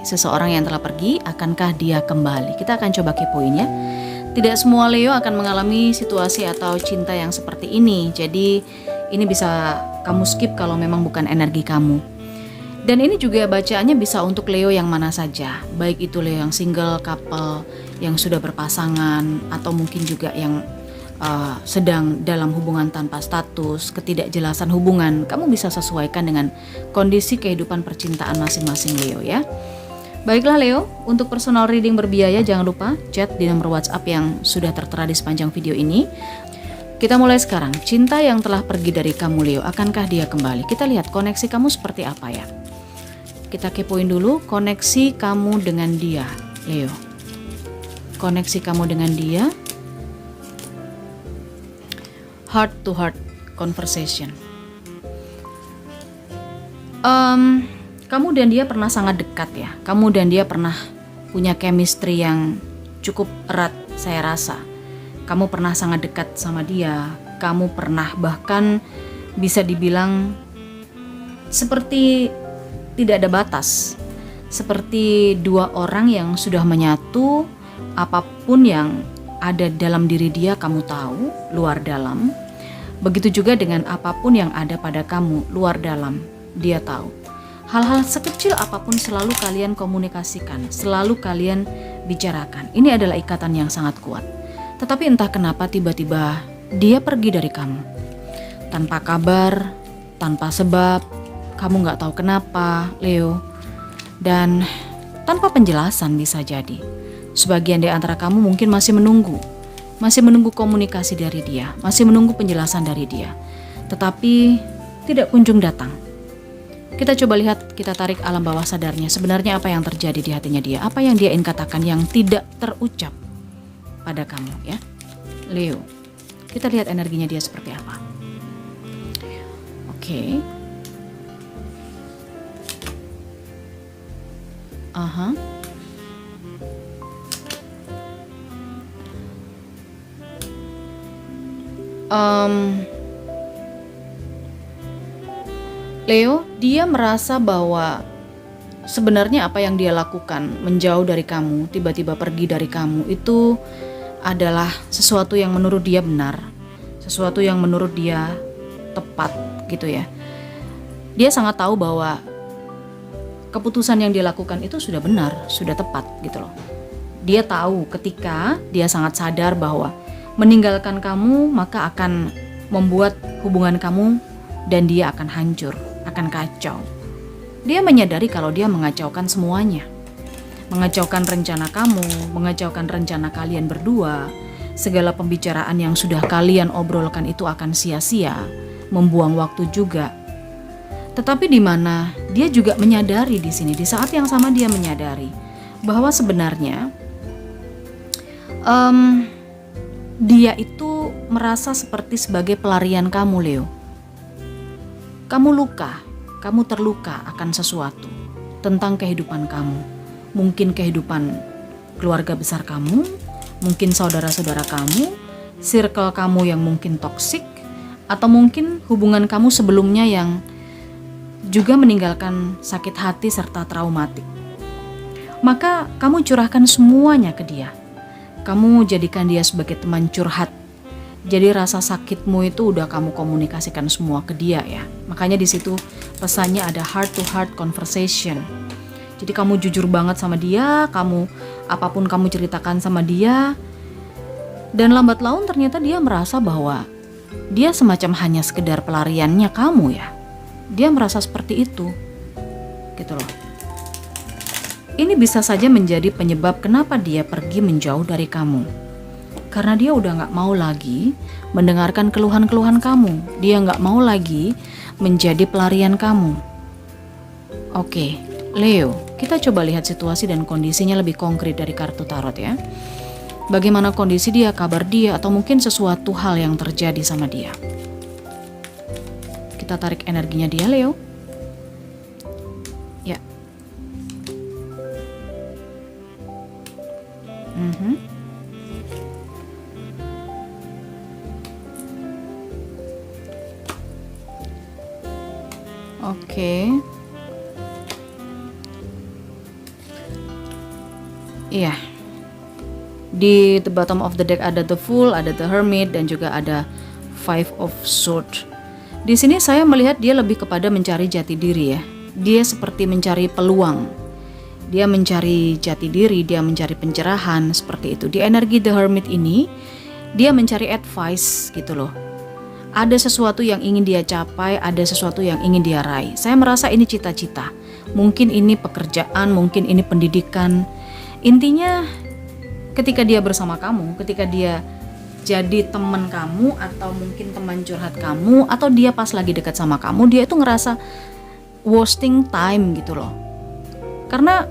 Seseorang yang telah pergi, akankah dia kembali? Kita akan coba kepoin ya. Tidak semua Leo akan mengalami situasi atau cinta yang seperti ini. Jadi ini bisa kamu skip kalau memang bukan energi kamu. Dan ini juga bacaannya bisa untuk Leo yang mana saja. Baik itu Leo yang single, couple, yang sudah berpasangan, atau mungkin juga yang sedang dalam hubungan tanpa status, ketidakjelasan hubungan. Kamu bisa sesuaikan dengan kondisi kehidupan percintaan masing-masing Leo ya. Baiklah Leo, untuk personal reading berbiaya jangan lupa chat di nomor WhatsApp yang sudah tertera di sepanjang video ini. Kita mulai sekarang. Cinta yang telah pergi dari kamu Leo, akankah dia kembali? Kita lihat koneksi kamu seperti apa ya. Kita kepoin dulu koneksi kamu dengan dia Leo. Koneksi kamu dengan dia. Heart to heart conversation. Kamu dan dia pernah sangat dekat ya. Kamu dan dia pernah punya chemistry yang cukup erat saya rasa. Kamu pernah sangat dekat sama dia. Kamu pernah bahkan bisa dibilang seperti tidak ada batas. Seperti dua orang yang sudah menyatu, apapun yang ada dalam diri dia kamu tahu, luar dalam. Begitu juga dengan apapun yang ada pada kamu, luar dalam, dia tahu. Hal-hal sekecil apapun selalu kalian komunikasikan, selalu kalian bicarakan. Ini adalah ikatan yang sangat kuat. Tetapi entah kenapa tiba-tiba dia pergi dari kamu. Tanpa kabar, tanpa sebab, kamu gak tahu kenapa, Leo. Dan tanpa penjelasan bisa jadi. Sebagian di antara kamu mungkin masih menunggu komunikasi dari dia, masih menunggu penjelasan dari dia. Tetapi tidak kunjung datang. Kita coba lihat, kita tarik alam bawah sadarnya. Sebenarnya apa yang terjadi di hatinya dia? Apa yang dia ingin katakan yang tidak terucap pada kamu ya. Leo, kita lihat energinya dia seperti apa. Oke. Leo, dia merasa bahwa sebenarnya apa yang dia lakukan, menjauh dari kamu, tiba-tiba pergi dari kamu, itu adalah sesuatu yang menurut dia benar, sesuatu yang menurut dia tepat gitu ya. Dia sangat tahu bahwa keputusan yang dia lakukan itu sudah benar, sudah tepat gitu loh. Dia tahu ketika dia sangat sadar bahwa meninggalkan kamu maka akan membuat hubungan kamu dan dia akan hancur, akan kacau. Dia menyadari kalau dia mengacaukan semuanya. Mengacaukan rencana kamu, mengacaukan rencana kalian berdua. Segala pembicaraan yang sudah kalian obrolkan itu akan sia-sia, membuang waktu juga. Tetapi di mana dia juga menyadari di sini, di saat yang sama dia menyadari bahwa sebenarnya dia itu merasa seperti sebagai pelarian kamu Leo. Kamu luka, kamu terluka akan sesuatu tentang kehidupan kamu. Mungkin kehidupan keluarga besar kamu, mungkin saudara-saudara kamu, circle kamu yang mungkin toksik, atau mungkin hubungan kamu sebelumnya yang juga meninggalkan sakit hati serta traumatik. Maka kamu curahkan semuanya ke dia. Kamu jadikan dia sebagai teman curhat. Jadi rasa sakitmu itu udah kamu komunikasikan semua ke dia ya. Makanya di situ pesannya ada heart to heart conversation. Jadi kamu jujur banget sama dia, apapun kamu ceritakan sama dia. Dan lambat laun ternyata dia merasa bahwa dia semacam hanya sekedar pelariannya kamu ya. Dia merasa seperti itu. Gitu loh. Ini bisa saja menjadi penyebab kenapa dia pergi menjauh dari kamu. Karena dia udah gak mau lagi mendengarkan keluhan-keluhan kamu. Dia gak mau lagi menjadi pelarian kamu. Oke, Leo, kita coba lihat situasi dan kondisinya lebih konkret dari kartu tarot ya. Bagaimana kondisi dia, kabar dia, atau mungkin sesuatu hal yang terjadi sama dia. Kita tarik energinya dia, Leo. Ya. Oke. Iya. Di the bottom of the deck ada the Fool, ada the Hermit, dan juga ada Five of Swords. Di sini saya melihat dia lebih kepada mencari jati diri ya. Dia seperti mencari peluang. Dia mencari jati diri, dia mencari pencerahan, seperti itu. Di energi the Hermit ini, dia mencari advice gitu loh. Ada sesuatu yang ingin dia capai, ada sesuatu yang ingin dia raih. Saya merasa ini cita-cita. Mungkin ini pekerjaan, mungkin ini pendidikan. Intinya ketika dia bersama kamu, ketika dia jadi teman kamu, atau mungkin teman curhat kamu, atau dia pas lagi dekat sama kamu, dia itu ngerasa wasting time gitu loh. Karena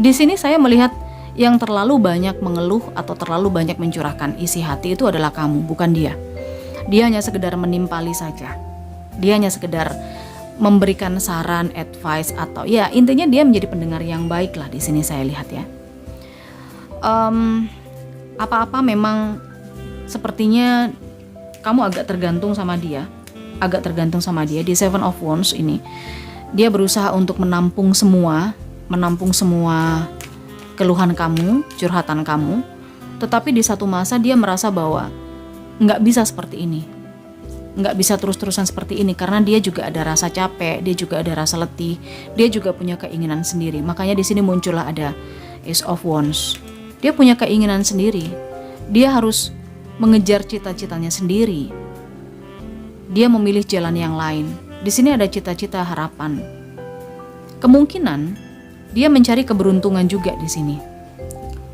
di sini saya melihat yang terlalu banyak mengeluh atau terlalu banyak mencurahkan isi hati itu adalah kamu, bukan dia. Dia hanya sekedar menimpali saja. Dia hanya sekedar memberikan saran, advice, atau ya intinya dia menjadi pendengar yang baik lah di sini saya lihat ya. Apa-apa memang sepertinya kamu agak tergantung sama dia, di Seven of Wands ini. Dia berusaha untuk menampung semua keluhan kamu, curhatan kamu. Tetapi di satu masa dia merasa bahwa nggak bisa seperti ini, nggak bisa terus-terusan seperti ini, karena dia juga ada rasa capek, dia juga ada rasa letih, dia juga punya keinginan sendiri. Makanya di sini muncullah ada Ace of Wands. Dia punya keinginan sendiri, dia harus mengejar cita-citanya sendiri. Dia memilih jalan yang lain. Di sini ada cita-cita, harapan. Kemungkinan dia mencari keberuntungan juga di sini.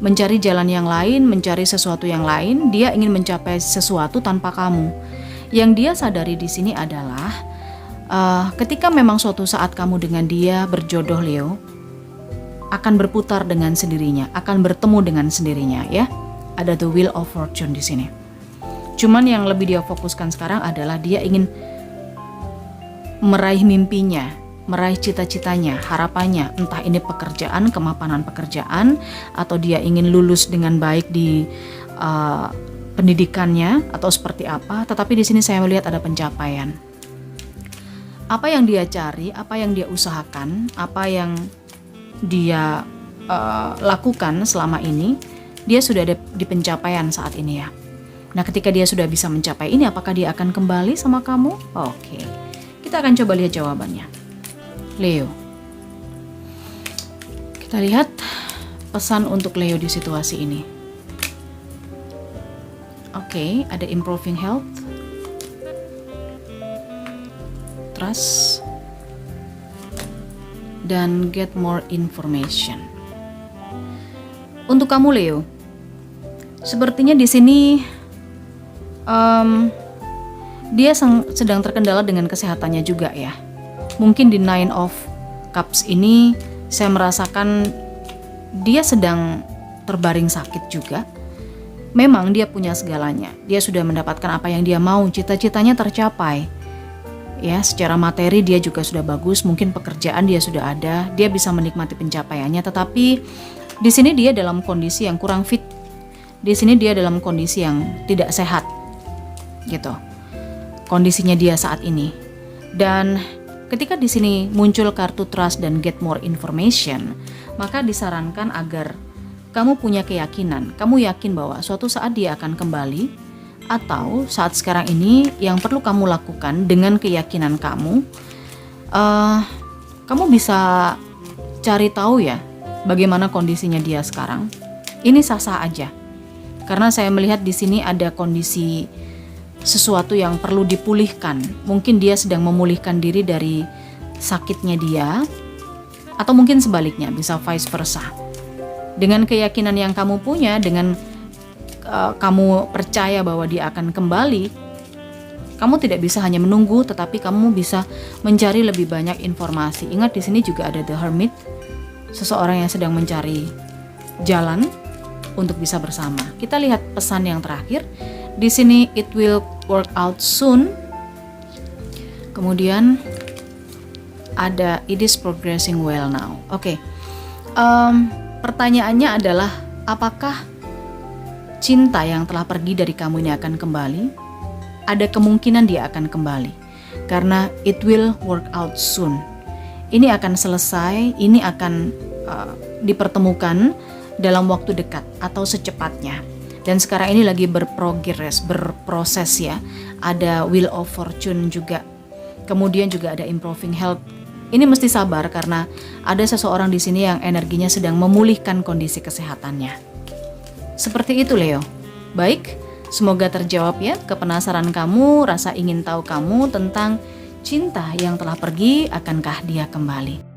Mencari jalan yang lain, mencari sesuatu yang lain. Dia ingin mencapai sesuatu tanpa kamu. Yang dia sadari di sini adalah ketika memang suatu saat kamu dengan dia berjodoh, Leo, akan berputar dengan sendirinya, akan bertemu dengan sendirinya ya. Ada the Wheel of Fortune di sini. Cuman yang lebih dia fokuskan sekarang adalah dia ingin meraih mimpinya, meraih cita-citanya, harapannya, entah ini pekerjaan, kemapanan pekerjaan, atau dia ingin lulus dengan baik di pendidikannya, atau seperti apa. Tetapi di sini saya melihat ada pencapaian. Apa yang dia cari, apa yang dia usahakan, apa yang dia lakukan selama ini, dia sudah ada di pencapaian saat ini ya. Nah, ketika dia sudah bisa mencapai ini, apakah dia akan kembali sama kamu? Oke, kita akan coba lihat jawabannya, Leo. Kita lihat pesan untuk Leo di situasi ini. Oke, ada improving health, trust, dan get more information. Untuk kamu, Leo, sepertinya di sini dia sedang terkendala dengan kesehatannya juga ya. Mungkin di Nine of Cups ini saya merasakan dia sedang terbaring sakit juga. Memang dia punya segalanya. Dia sudah mendapatkan apa yang dia mau, cita-citanya tercapai. Ya, secara materi dia juga sudah bagus, mungkin pekerjaan dia sudah ada, dia bisa menikmati pencapaiannya, tetapi di sini dia dalam kondisi yang kurang fit. Di sini dia dalam kondisi yang tidak sehat. Gitu. Kondisinya dia saat ini. Dan ketika di sini muncul kartu trust dan get more information, maka disarankan agar kamu punya keyakinan, kamu yakin bahwa suatu saat dia akan kembali, atau saat sekarang ini yang perlu kamu lakukan dengan keyakinan kamu, kamu bisa cari tahu ya bagaimana kondisinya dia sekarang. Ini sah-sah aja, karena saya melihat di sini ada kondisi sesuatu yang perlu dipulihkan. Mungkin dia sedang memulihkan diri dari sakitnya dia, atau mungkin sebaliknya, bisa vice versa. Dengan keyakinan yang kamu punya, dengan kamu percaya bahwa dia akan kembali, kamu tidak bisa hanya menunggu, tetapi kamu bisa mencari lebih banyak informasi. Ingat di sini juga ada the Hermit, seseorang yang sedang mencari jalan untuk bisa bersama. Kita lihat pesan yang terakhir. Di sini it will work out soon. Kemudian ada it is progressing well now. Oke. Pertanyaannya adalah apakah cinta yang telah pergi dari kamu ini akan kembali? Ada kemungkinan dia akan kembali. Karena it will work out soon. Ini akan selesai, ini akan dipertemukan dalam waktu dekat atau secepatnya. Dan sekarang ini lagi berproses ya. Ada Wheel of Fortune juga. Kemudian juga ada Improving Health. Ini mesti sabar karena ada seseorang di sini yang energinya sedang memulihkan kondisi kesehatannya. Seperti itu Leo. Baik, semoga terjawab ya kepenasaran kamu, rasa ingin tahu kamu tentang cinta yang telah pergi, akankah dia kembali.